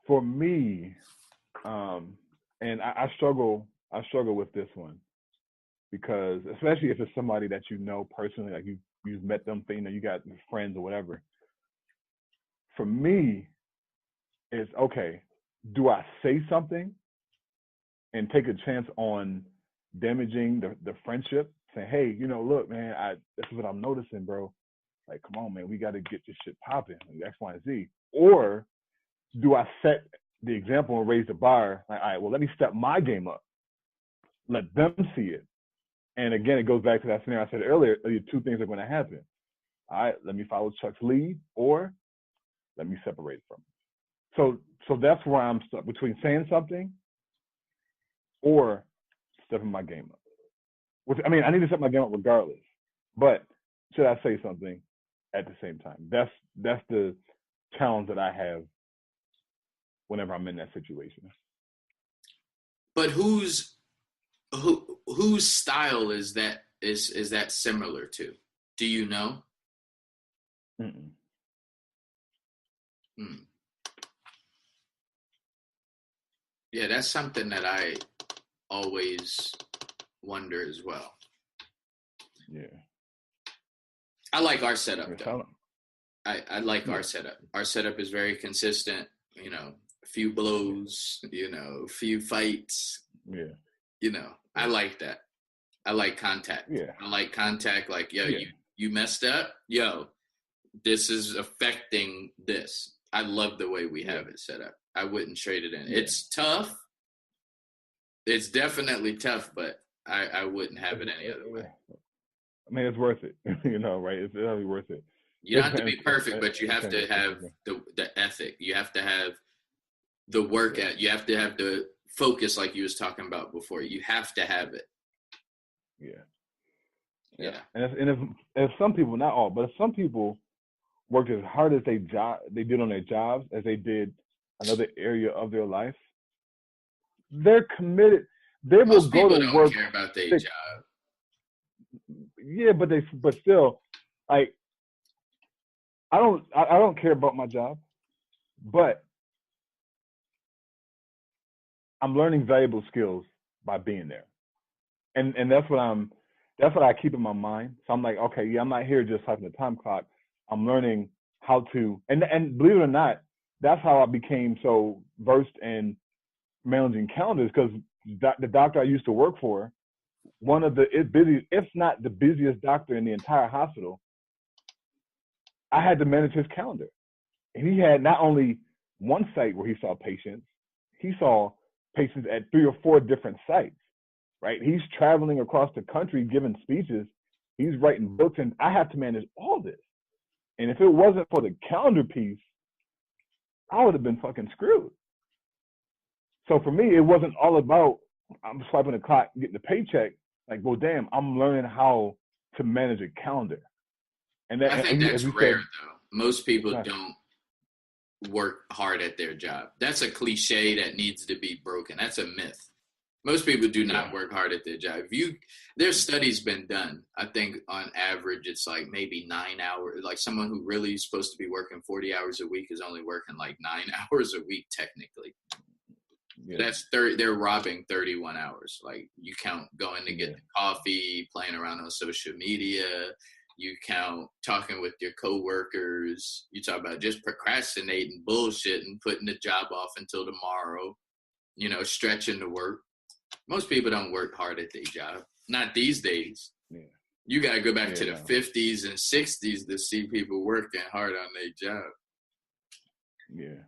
For me, and I struggle with this one because especially if it's somebody that you know personally, like you've met them, you know, you got friends or whatever. For me, it's okay. Do I say something and take a chance on damaging the friendship? Saying, hey, you know, look, man, this is what I'm noticing, bro. Like, come on, man, we got to get this shit popping, like X, Y, and Z. Or do I set the example and raise the bar? Like, all right, well, let me step my game up. Let them see it. And again, it goes back to that scenario I said earlier. Two things are going to happen. All right, let me follow Chuck's lead, or let me separate from him. So that's where I'm stuck between saying something or stepping my game up. Which, I mean, I need to step my game up regardless. But should I say something at the same time? That's the challenge that I have whenever I'm in that situation. But whose style is that similar to? Do you know? Mm-mm. Yeah, that's something that I always wonder as well. Yeah. I like our setup though. I like our setup. Our setup is very consistent, you know, a few blows, you know, a few fights. Yeah. You know, I like that. I like contact. Yeah. I like contact, like, yo, you messed up. Yo, this is affecting this. I love the way we have it set up. I wouldn't trade it in. Yeah. It's tough. It's definitely tough, but I wouldn't have it any other way. I mean, it's worth it, you know, right? It's really worth it. You don't have to be perfect, but you have to have the ethic. You have to have the work at. You have to have the focus, like you was talking about before. You have to have it. Yeah. And if some people, not all, but if some people worked as hard as they did on their jobs as they did another area of their life, they're committed. They will go to work. Most people don't care about their job. Yeah, but still, like, I don't care about my job, but I'm learning valuable skills by being there, and that's what I keep in my mind. So I'm like, okay, yeah, I'm not here just having the time clock. I'm learning how to, and believe it or not, that's how I became so versed in managing calendars, because the doctor I used to work for, one of the busiest, if not the busiest doctor in the entire hospital, I had to manage his calendar. And he had not only one site where he saw patients, he saw patients at 3 or 4 different sites, right? He's traveling across the country giving speeches. He's writing books, and I have to manage all this. And if it wasn't for the calendar piece, I would have been fucking screwed. So for me, it wasn't all about I'm swiping the clock, getting the paycheck. Like, well, damn, I'm learning how to manage a calendar. And I think that's rare, though. Most people don't work hard at their job. That's a cliche that needs to be broken. That's a myth. Most people do not work hard at their job. There's studies been done. I think on average, it's like maybe 9 hours. Like someone who really is supposed to be working 40 hours a week is only working like 9 hours a week, technically. Yeah. That's 30. They're robbing 31 hours. Like you count going to get the coffee, playing around on social media. You count talking with your coworkers. You talk about just procrastinating, bullshit, and putting the job off until tomorrow. You know, stretching the work. Most people don't work hard at their job. Not these days. Yeah. You got to go back to the 50s and 60s to see people working hard on their job. Yeah.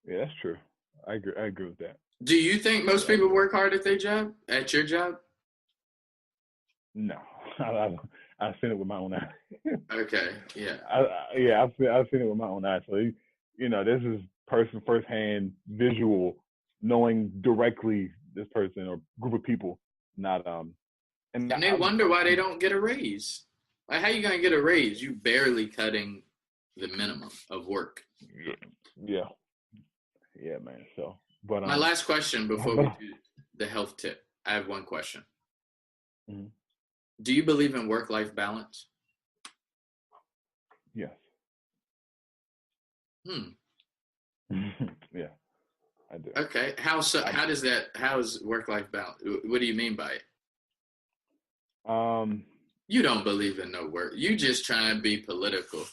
Yeah, that's true. I agree with that. Do you think most people work hard at their job? At your job? No. I've seen it with my own eyes. Okay. Yeah. I've seen it with my own eyes. So, you know, this is firsthand visual, knowing directly this person or group of people, not and they wonder why they don't get a raise. Like, how you gonna get a raise? You barely cutting the minimum of work. Yeah, man. So, but my last question before we do the health tip, I have one question. Mm-hmm. Do you believe in work-life balance? Yes. Yeah, I do. Okay. How is work-life balance? What do you mean by it? You don't believe in no work. You just trying to be political.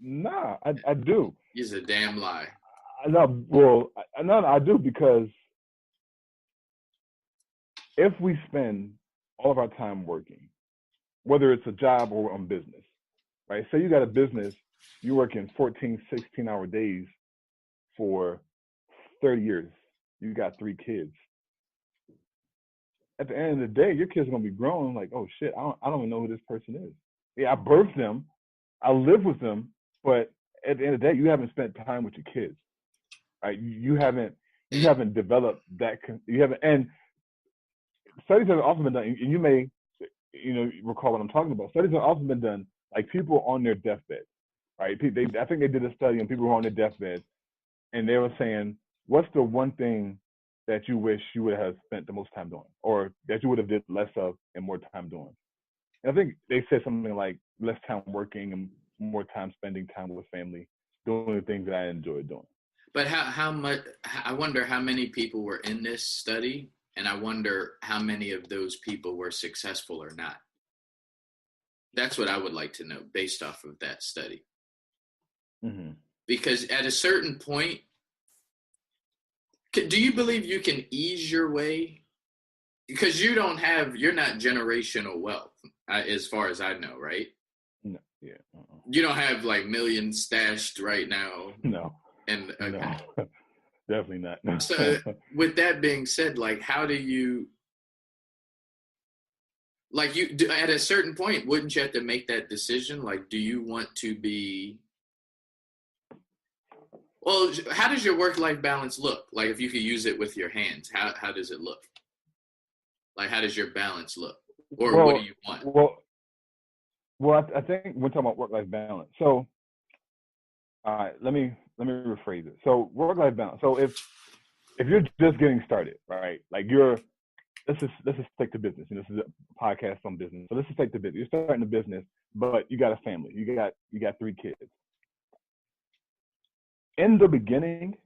Nah, I do. It's a damn lie. I do, because if we spend all of our time working, whether it's a job or on business, right? Say you got a business, you're working 14, 16-hour days for 30 years. You got 3 kids. At the end of the day, your kids are gonna be grown. Like, oh shit, I don't even know who this person is. Yeah, I birthed them, I live with them, but at the end of the day, you haven't spent time with your kids, right? You haven't developed that. You haven't, and studies have also been done, and you may, recall what I'm talking about. Studies have also been done, like people on their deathbed, right? I think they did a study on people who are on their deathbed, and they were saying, what's the one thing that you wish you would have spent the most time doing, or that you would have did less of and more time doing? And I think they said something like less time working and more time spending time with family, doing the things that I enjoy doing. But how much? I wonder how many people were in this study, and I wonder how many of those people were successful or not. That's what I would like to know based off of that study. Mm-hmm. Because at a certain point, do you believe you can ease your way? Because you're not generational wealth, as far as I know, right? No, yeah. Uh-uh. You don't have like millions stashed right now. No. And okay. No, definitely not. So with that being said, like, how do you, like, at a certain point, wouldn't you have to make that decision? Like, do you want to be, well, how does your work-life balance look? Like, if you could use it with your hands, how does it look? Like, how does your balance look? Or what do you want? Well, I think we're talking about work-life balance. So, all right, let me rephrase it. So, work-life balance. So, if you're just getting started, right? Like let's just take the business. This is a podcast on business. So let's just take the business. You're starting a business, but you got a family. You got 3 kids. In the beginning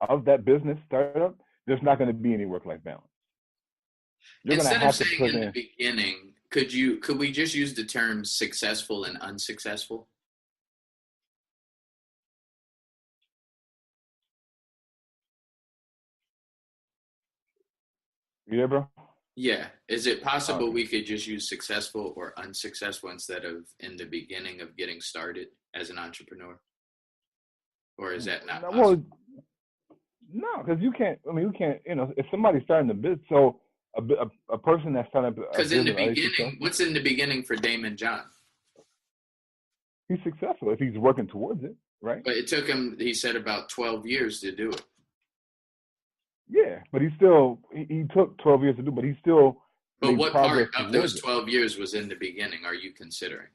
of that business startup, there's not going to be any work-life balance. Instead of saying in the beginning, could we just use the terms successful and unsuccessful? Yeah, bro? Yeah. Is it possible we could just use successful or unsuccessful instead of in the beginning of getting started as an entrepreneur? Or is that not possible? Well, no, because you can't, if somebody's starting a business, so a person that's starting a business. Because in the beginning, what's in the beginning for Damon John? He's successful if he's working towards it, right? But it took him, he said, about 12 years to do it. Yeah, but he took 12 years to do, but he still. But what part of those 12 years was in the beginning, are you considering?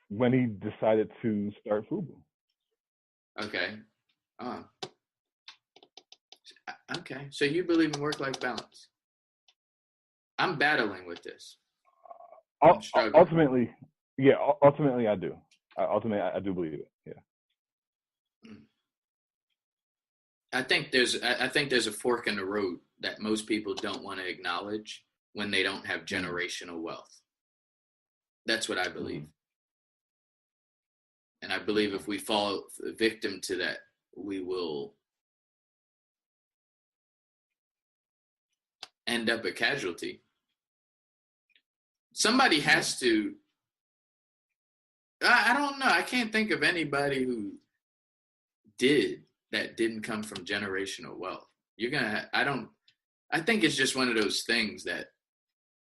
When he decided to start Fubu. Okay. Okay. So you believe in work-life balance? I'm battling with this. Ultimately, I do. I do believe it. Yeah. I think there's a fork in the road that most people don't want to acknowledge when they don't have generational wealth. That's what I believe. And I believe if we fall victim to that, we will end up a casualty. Somebody has to, I don't know. I can't think of anybody who that didn't come from generational wealth. I think it's just one of those things that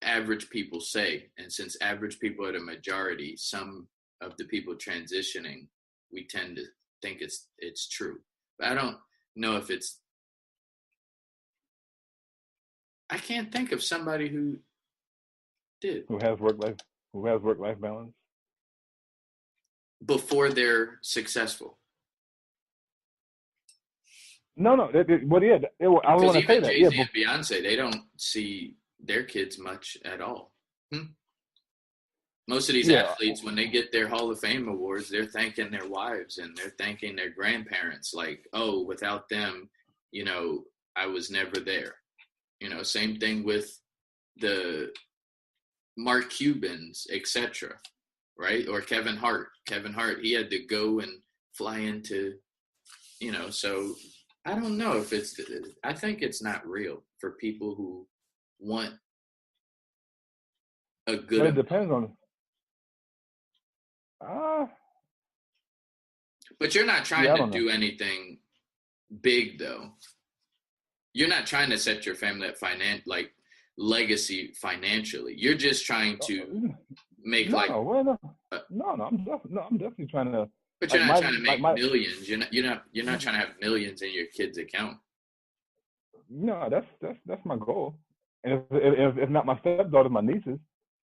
average people say. And since average people are the majority, some of the people transitioning, we tend to think it's true. But I don't know if I can't think of somebody who did. Who has work-life balance? Before they're successful. No. I want to say that. Jay-Z and Beyonce, they don't see their kids much at all. Most of these athletes, when they get their Hall of Fame awards, they're thanking their wives and they're thanking their grandparents. Like, oh, without them, I was never there. Same thing with the Mark Cubans, etc. Right? Or Kevin Hart. Kevin Hart, he had to go and fly into, so I don't know if I think it's not real for people who want a good. But it depends on. But you're not trying to do anything big, though. You're not trying to set your family up legacy financially. You're just trying to make I'm definitely trying to. But you're not trying to make millions. You're not trying to have millions in your kid's account. No, that's my goal. And if not my stepdaughters, my nieces.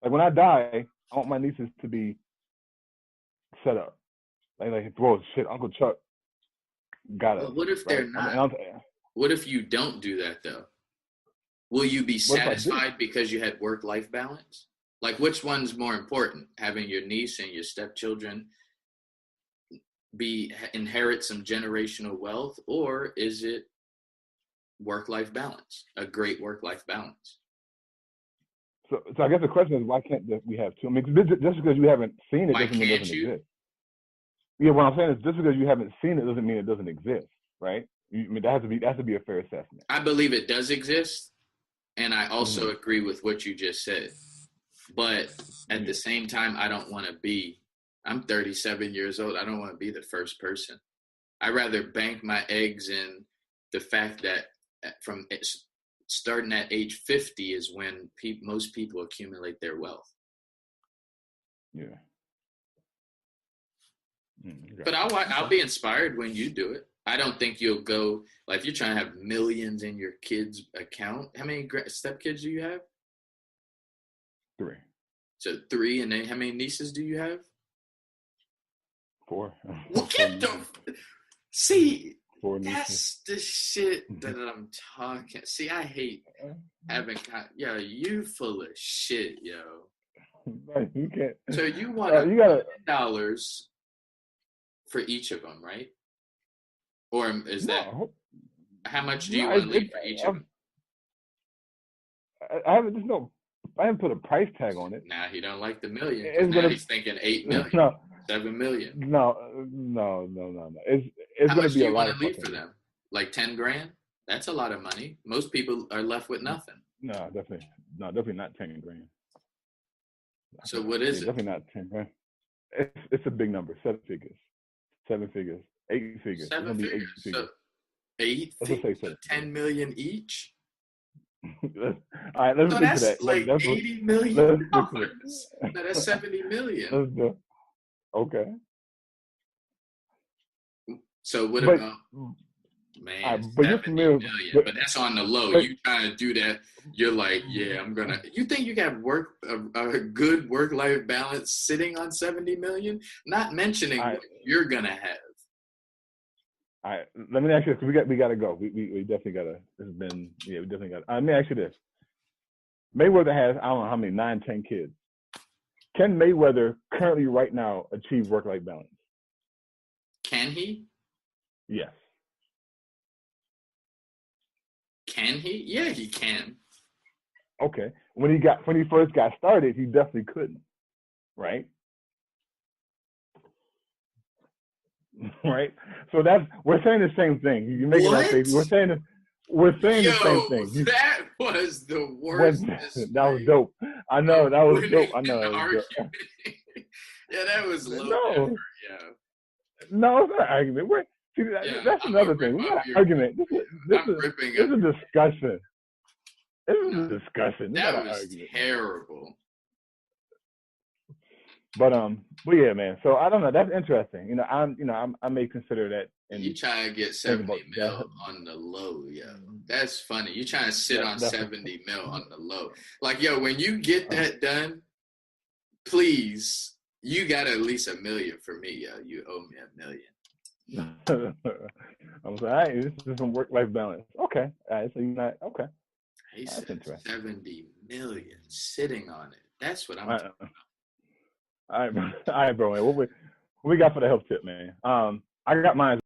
Like when I die, I want my nieces to be set up. Like whoa, shit, Uncle Chuck got it. But what if they're not? What if you don't do that though? Will you be satisfied because you had work-life balance? Like which one's more important? Having your niece and your stepchildren inherit some generational wealth, or is it work-life balance? A great work-life balance. So I guess the question is, why can't we have two? I mean, just because you haven't seen it doesn't mean it doesn't exist. Yeah, what I'm saying is, just because you haven't seen it doesn't mean it doesn't exist, right? That has to be a fair assessment. I believe it does exist, and I also agree with what you just said. But at the same time, I don't want to be. I'm 37 years old. I don't want to be the first person. I'd rather bank my eggs in the fact that from starting at age 50 is when most people accumulate their wealth. Yeah. But I'll be inspired when you do it. I don't think you'll go, like, if you're trying to have millions in your kid's account. How many stepkids do you have? 3. So 3, and then how many nieces do you have? 4. Well, see, 4 that's the shit that I'm talking. See, I hate having, you full of shit, yo. You can't. So you want $1,000 for each of them, right? Or is that how much do you want to leave for each of them? I haven't put a price tag on it. Nah, he don't like the million. Now he's thinking 8 million. No, 7 million. No. It's going to be a lot of leave for them? Like 10 grand? That's a lot of money. Most people are left with nothing. No, definitely not 10 grand. So what is it? Definitely not 10 grand. It's a big number. 7 figures. 8 figures. 7 figures. 8 figures. So 8 figures. So 10 million each. All right, let's get to that. Like $80 million. No, that's 70 million. Let's do. Okay. So what about, man, but you're familiar, but that's on the low. You trying to do that, you're like, yeah, I'm going to. You think you got a good work-life balance sitting on 70 million? Not mentioning what you're going to have. All right, let me ask you this. We got to go. We definitely got to. This has been, we definitely got to. Let me ask you this. Mayweather has, I don't know how many, 9, 10 kids. Can Mayweather currently right now achieve work-life balance? Can he? Yes. Can he? Yeah, he can. Okay. When he first got started, he definitely couldn't. Right? Right? So we're saying the same thing. You make that face. We're saying the same thing. That was the worst. That was dope. I know that was dope. I know. Yeah, that was low. No. Effort, yeah. No, it's not an argument. That's another thing. We're not an argument. This is a discussion. This is a discussion. That was terrible. But yeah, man. So I don't know. That's interesting. I may consider that. You trying to get 70 mil on the low, yo. That's funny. You trying to sit on 70 mil on the low. Like, yo, when you get that done, please, you got at least $1 million for me, yo. You owe me $1 million. I'm sorry. This is some work-life balance. Okay. All right. So you're not okay. He said 70 million sitting on it. That's what I'm talking about. All right, bro. All right, bro. Man. What we got for the health tip, man? I got mine